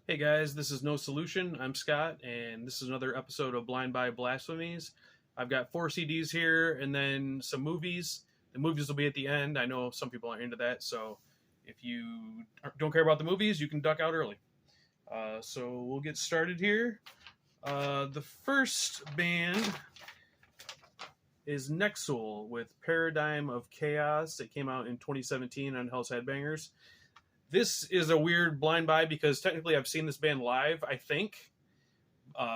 Hey guys, this is No Solution. I'm Scott, and this is another episode of Blind Buy Blasphemies. I've got 4 CDs here and then some movies. The movies will be at the end. I know some people aren't into that, so if you don't care about the movies, you can duck out early. So we'll get started here. The first band is Nexul with Paradigm of Chaos. It came out in 2017 on Hell's Headbangers. This is a weird blind buy because technically I've seen this band live, I think,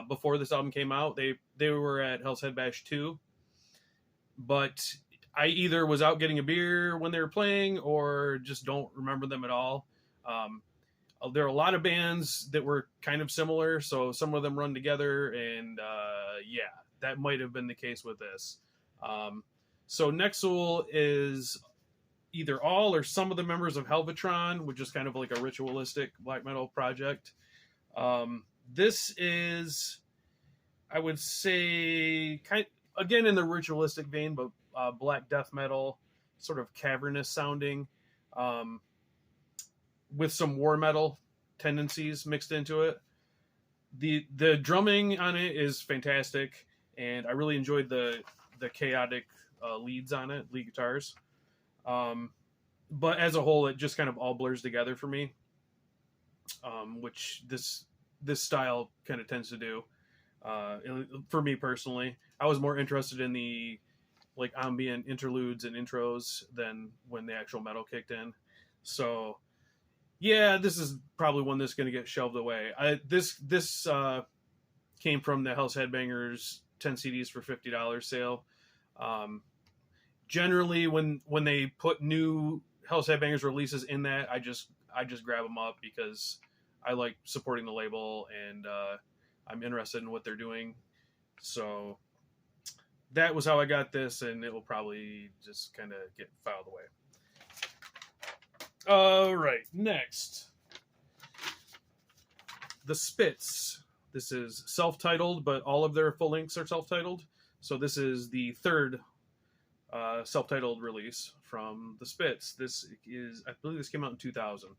before this album came out. They were at Hell's Head Bash 2, but I either was out getting a beer when they were playing or just don't remember them at all. There are a lot of bands that were kind of similar, so some of them run together, and yeah, that might have been the case with this. So Nexul is either all or some of the members of Helvetron, which is kind of like a ritualistic black metal project. This is, I would say, again in the ritualistic vein, but black death metal, sort of cavernous sounding, with some war metal tendencies mixed into it. The drumming on it is fantastic, and I really enjoyed the chaotic leads on it, lead guitars. But as a whole, it just kind of all blurs together for me, which this style kind of tends to do. For me personally, I was more interested in the like ambient interludes and intros than when the actual metal kicked in. So yeah, this is probably one that's going to get shelved away. This came from the Hell's Headbangers 10 CDs for $50 sale. Generally, when they put new Hell's Headbangers releases in that, I just grab them up because I like supporting the label and I'm interested in what they're doing. So that was how I got this, and it will probably just kind of get filed away. All right, next, the Spits. This is self-titled, but all of their full lengths are self-titled. So this is the third self-titled release from the Spits. This is, I believe this came out in 2000.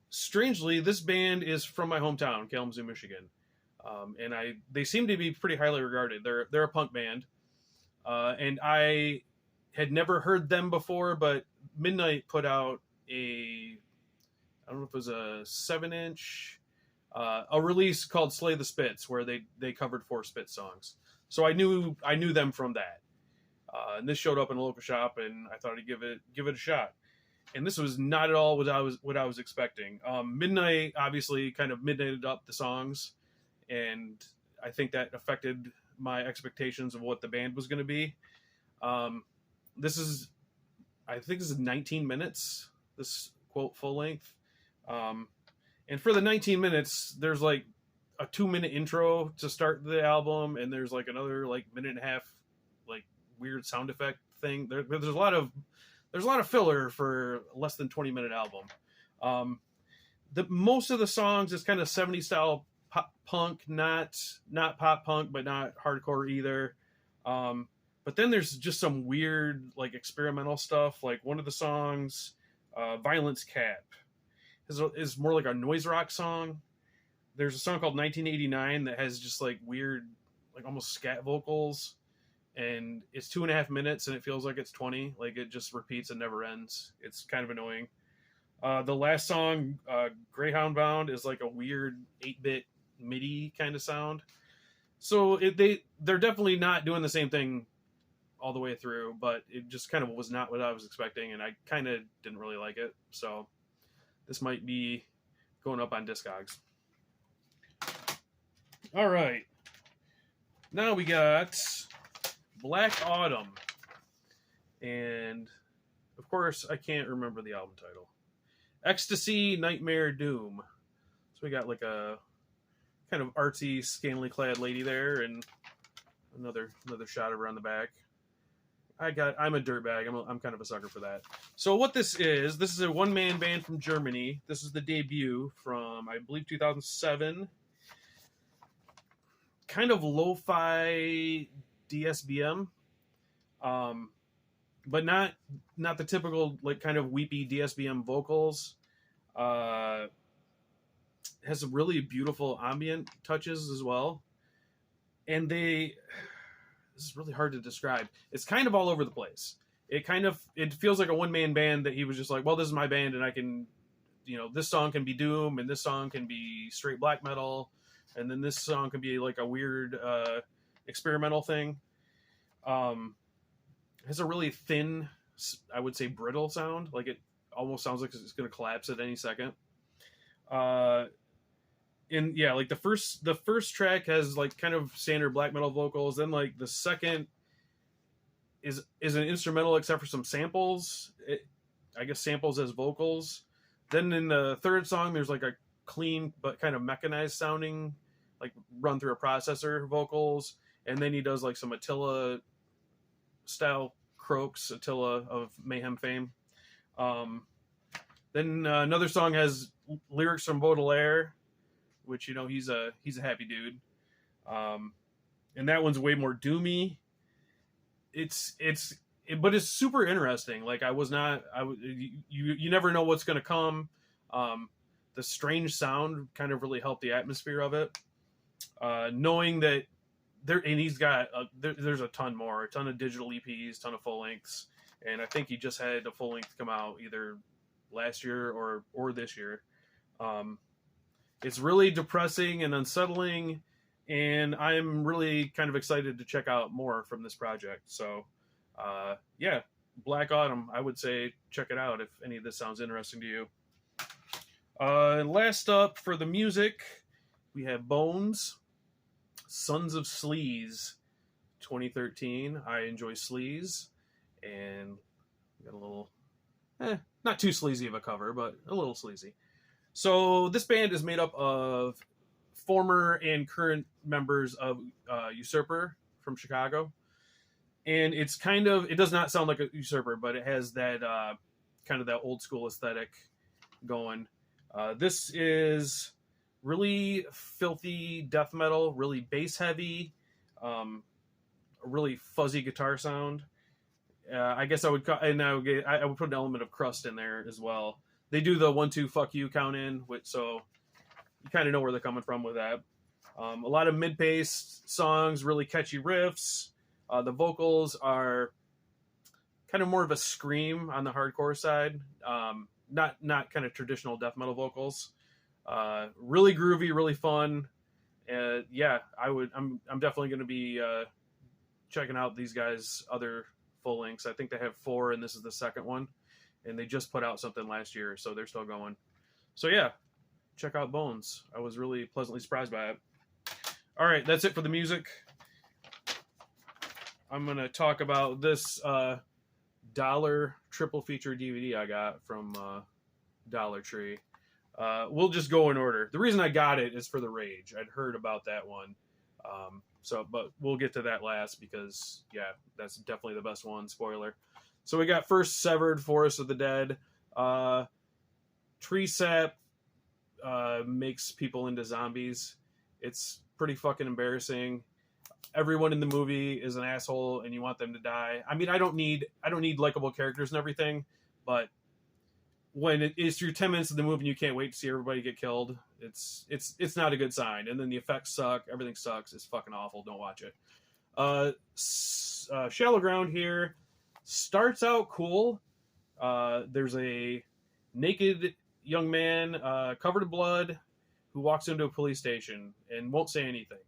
Strangely, this band is from my hometown, Kalamazoo, Michigan. And they seem to be pretty highly regarded. They're a punk band. And I had never heard them before, but Midnight put out I don't know if it was a 7-inch, a release called Slay the Spits, where they covered 4 Spits songs. So I knew them from that. And this showed up in a local shop, and I thought I'd give it a shot. And this was not at all what I was expecting. Midnight obviously kind of midnighted up the songs, and I think that affected my expectations of what the band was going to be. I think this is 19 minutes. This quote full length, and for the 19 minutes, there's like a 2-minute intro to start the album, and there's like another like minute and a half like weird sound effect thing. There's a lot of filler for less than 20-minute album. The most of the songs is kind of 70s style pop punk, not pop punk, but not hardcore either. But then there's just some weird like experimental stuff. Like one of the songs, Violence Cap, is more like a noise rock song. There's a song called 1989 that has just like weird, like almost scat vocals. And it's 2.5 minutes and it feels like it's 20. Like it just repeats and never ends. It's kind of annoying. The last song, Greyhound Bound, is like a weird 8-bit MIDI kind of sound. So they're definitely not doing the same thing all the way through, but it just kind of was not what I was expecting, and I kind of didn't really like it. So this might be going up on Discogs. All right. Now we got Black Autumn. And of course, I can't remember the album title. Ecstasy, Nightmare, Doom. So we got like a kind of artsy, scantily clad lady there, and another shot of her on the back. I'm a dirtbag. I'm kind of a sucker for that. So what this is a one-man band from Germany. This is the debut from, I believe, 2007. Kind of lo-fi DSBM, but not the typical like kind of weepy DSBM vocals. has some really beautiful ambient touches as well. And this is really hard to describe. It's kind of all over the place. It feels like a one-man band that he was just like, well, this is my band and I can, this song can be doom and this song can be straight black metal. And then this song can be like a weird experimental thing. It has a really thin, I would say brittle sound. Like it almost sounds like it's going to collapse at any second. Like the first track has like kind of standard black metal vocals. Then like the second is an instrumental except for some samples. I guess samples as vocals. Then in the third song, there's like a clean but kind of mechanized sounding, like run through a processor vocals. And then he does like some Attila style croaks, Attila of Mayhem fame. Then another song has lyrics from Baudelaire, which he's a happy dude. And that one's way more doomy. But it's super interesting. Like you never know what's gonna come. The strange sound kind of really helped the atmosphere of it. Knowing that he's got there's a ton of digital EPs, ton of full lengths, and I think he just had a full length come out either last year or this year. It's really depressing and unsettling, and I'm really kind of excited to check out more from this project. So, Black Autumn, I would say check it out if any of this sounds interesting to you. Last up for the music, we have Bones, Sons of Sleaze, 2013. I enjoy sleaze, and we got a little, not too sleazy of a cover, but a little sleazy. So this band is made up of former and current members of Usurper from Chicago. And it does not sound like a Usurper, but it has that kind of that old school aesthetic going. This is really filthy death metal, really bass heavy, a really fuzzy guitar sound. I guess I would put an element of crust in there as well. They do the 1-2 fuck you count in, so you kind of know where they're coming from with that. A lot of mid-paced songs, really catchy riffs. The vocals are kind of more of a scream on the hardcore side, not kind of traditional death metal vocals. Really groovy, really fun. I'm definitely going to be checking out these guys' other full lengths. I think they have 4, and this is the second one. And they just put out something last year, so they're still going. So yeah, check out Bones. I was really pleasantly surprised by it. All right, that's it for the music. I'm going to talk about this $1 triple feature DVD I got from Dollar Tree. We'll just go in order. The reason I got it is for The Rage. I'd heard about that one. But we'll get to that last because, that's definitely the best one. Spoiler. So we got first Severed, Forest of the Dead. Tree sap makes people into zombies. It's pretty fucking embarrassing. Everyone in the movie is an asshole, and you want them to die. I mean, I don't need likable characters and everything, but when it is through 10 minutes of the movie and you can't wait to see everybody get killed, it's not a good sign. And then the effects suck. Everything sucks. It's fucking awful. Don't watch it. Shallow Ground here starts out cool. There's a naked young man covered in blood who walks into a police station and won't say anything.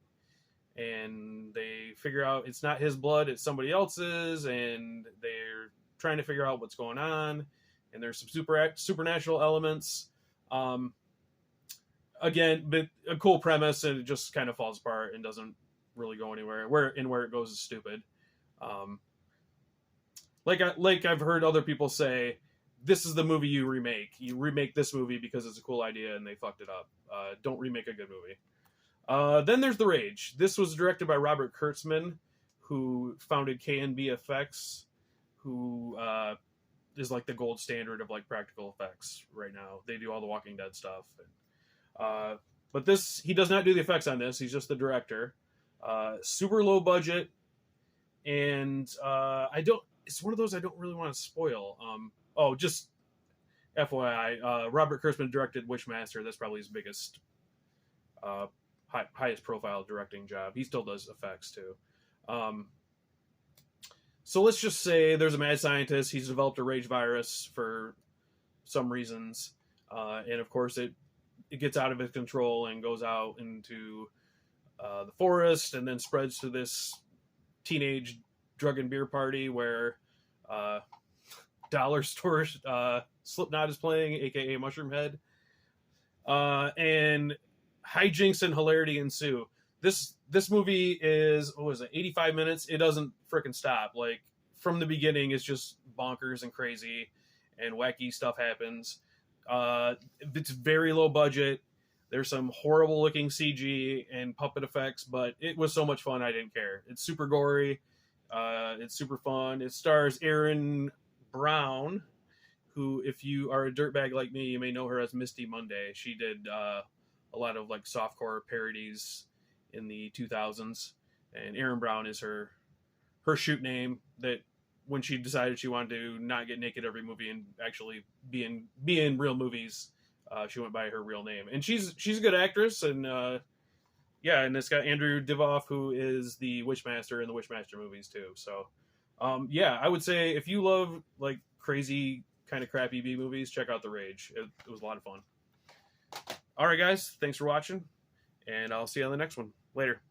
And they figure out it's not his blood, it's somebody else's, and they're trying to figure out what's going on. And there's some supernatural elements. Again, but a cool premise, and it just kind of falls apart and doesn't really go anywhere. Where it goes is stupid. Like I've heard other people say, this is the movie you remake. You remake this movie because it's a cool idea and they fucked it up. Don't remake a good movie. Then there's The Rage. This was directed by Robert Kurtzman, who founded KNB Effects, who is like the gold standard of like practical effects right now. They do all the Walking Dead stuff. But he does not do the effects on this. He's just the director. Super low budget. And it's one of those I don't really want to spoil. Just FYI, Robert Kurtzman directed Wishmaster. That's probably his biggest highest profile directing job. He still does effects too. So let's just say there's a mad scientist. He's developed a rage virus for some reasons, and of course it gets out of his control and goes out into the forest, and then spreads to this teenage drug and beer party where Dollar Store Slipknot is playing, aka Mushroom Head, and hijinks and hilarity ensue. This movie is, what was it, 85 minutes? It doesn't frickin' stop. Like, from the beginning, it's just bonkers and crazy, and wacky stuff happens. It's very low budget. There's some horrible looking CG and puppet effects, but it was so much fun I didn't care. It's super gory. It's super fun. It stars Erin Brown, who, if you are a dirtbag like me, you may know her as Misty Monday. She did a lot of like softcore parodies in the 2000s, and Erin Brown is her shoot name. That when she decided she wanted to not get naked every movie and actually be in real movies, she went by her real name. And she's a good actress, and yeah, and it's got Andrew Divoff, who is the Wishmaster in the Wishmaster movies too. So yeah, I would say if you love like crazy kind of crappy B movies, check out The Rage. It was a lot of fun. All right, guys, thanks for watching, and I'll see you on the next one. Later.